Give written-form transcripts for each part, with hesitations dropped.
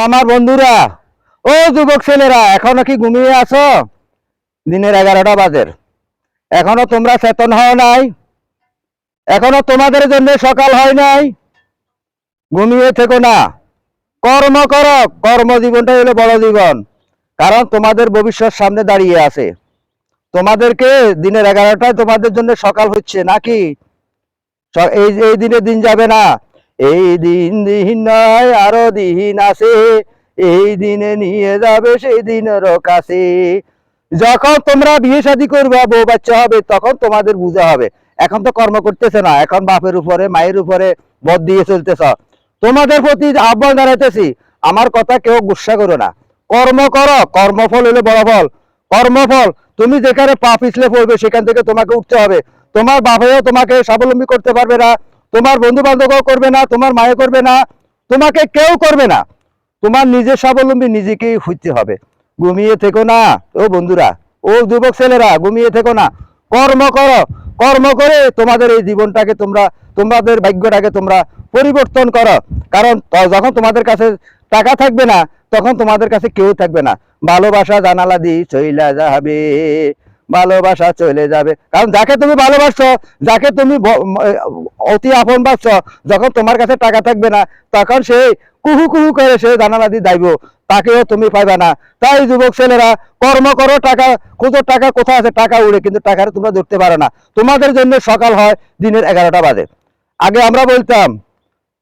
আমার বন্ধুরা, ও যুবক ছেলেরা, এখনো কি ঘুমিয়ে আছো? দিনের 11টা বাজে, এখনো তোমরা চেতন হও নাই? এখনো তোমাদের জন্য সকাল হয় নাই? ঘুমিয়ে থেকো না, কর্ম করো। কর্মজীবনটা হলো বড় জীবন, কারণ তোমাদের ভবিষ্যৎ সামনে দাঁড়িয়ে আছে। তোমাদেরকে দিনের 11টায় তোমাদের জন্য সকাল হচ্ছে নাকি? এই এই দিনে দিন যাবে না। এই দিন দিন নয়, আরো দিন আছে, এই দিনে নিয়ে যাবে সেই দিনের কাছে। যখন তোমরা বিয়ে শাদী করবে, বউ বাচ্চা হবে, তখন তোমাদের বুঝা হবে। এখন তো কর্ম করতেছে না, এখন বাপের উপরে মায়ের উপরে বদ দিয়ে চলতেছ। তোমাদের প্রতি আহ্বান জানাইতেছি, আমার কথা কেউ গুসা করো না। কর্ম করো, কর্মফল হলো বড় ফল। কর্মফল, তুমি যেখানে পা পিছলে পড়বে সেখান থেকে তোমাকে উঠতে হবে। তোমার বাবাও তোমাকে স্বাবলম্বী করতে পারবে না, তোমার বন্ধু বান্ধবও করবে না, তোমার মায়ে করবে না, তোমাকে কেউ করবে না। তোমার নিজের স্বাবলম্বী নিজেকেই হইতে হবে। ঘুমিয়ে থেকো না ও বন্ধুরা, ও যুবক ছেলেরা, ঘুমিয়ে থেকো না। কর্ম করো, কর্ম করে তোমাদের এই জীবনটাকে তোমরা, তোমাদের ভাগ্যটাকে তোমরা পরিবর্তন করো। কারণ যখন তোমাদের কাছে টাকা থাকবে না, তখন তোমাদের কাছে কেউ থাকবে না। ভালোবাসা জানালা দিয়ে চইলা যাবে, ভালোবাসা চলে যাবে। কারণ যাকে তুমি ভালোবাসছো, যাকে তুমি অতি আপন ভাবছো, যখন তোমার কাছে টাকা থাকবে না, তখন সে কুহু কুহু করে সে জানালা দিয়ে যাইব, তাকেও তুমি পাইবা না। তাই যুবক ছেলেরা, কর্ম করো, টাকা খুঁজো। টাকা কোথায় আছে? টাকা উড়ে, কিন্তু টাকার তোমরা ধরতে পারো না। তোমাদের জন্য সকাল হয় দিনের 11টা বাজে। আগে আমরা বলতাম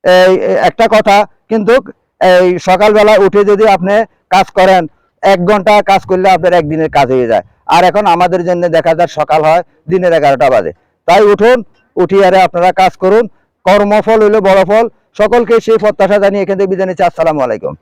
এই একটা কথা, কিন্তু এই সকালবেলা উঠে যদি আপনি কাজ করেন, 1 ঘন্টা কাজ করলে আপনার একদিনের কাজ হয়ে যায়। আর এখন আমাদের জন্য দেখা যায় সকাল হয় দিনের 11টা বাজে। তাই উঠুন, উঠিয়ে আপনারা কাজ করুন। কর্মফল হইলো বড় ফল। সকলকে সেই প্রত্যাশা জানিয়ে এখান থেকে বিদায় নিচ্ছি। আসসালামু আলাইকুম।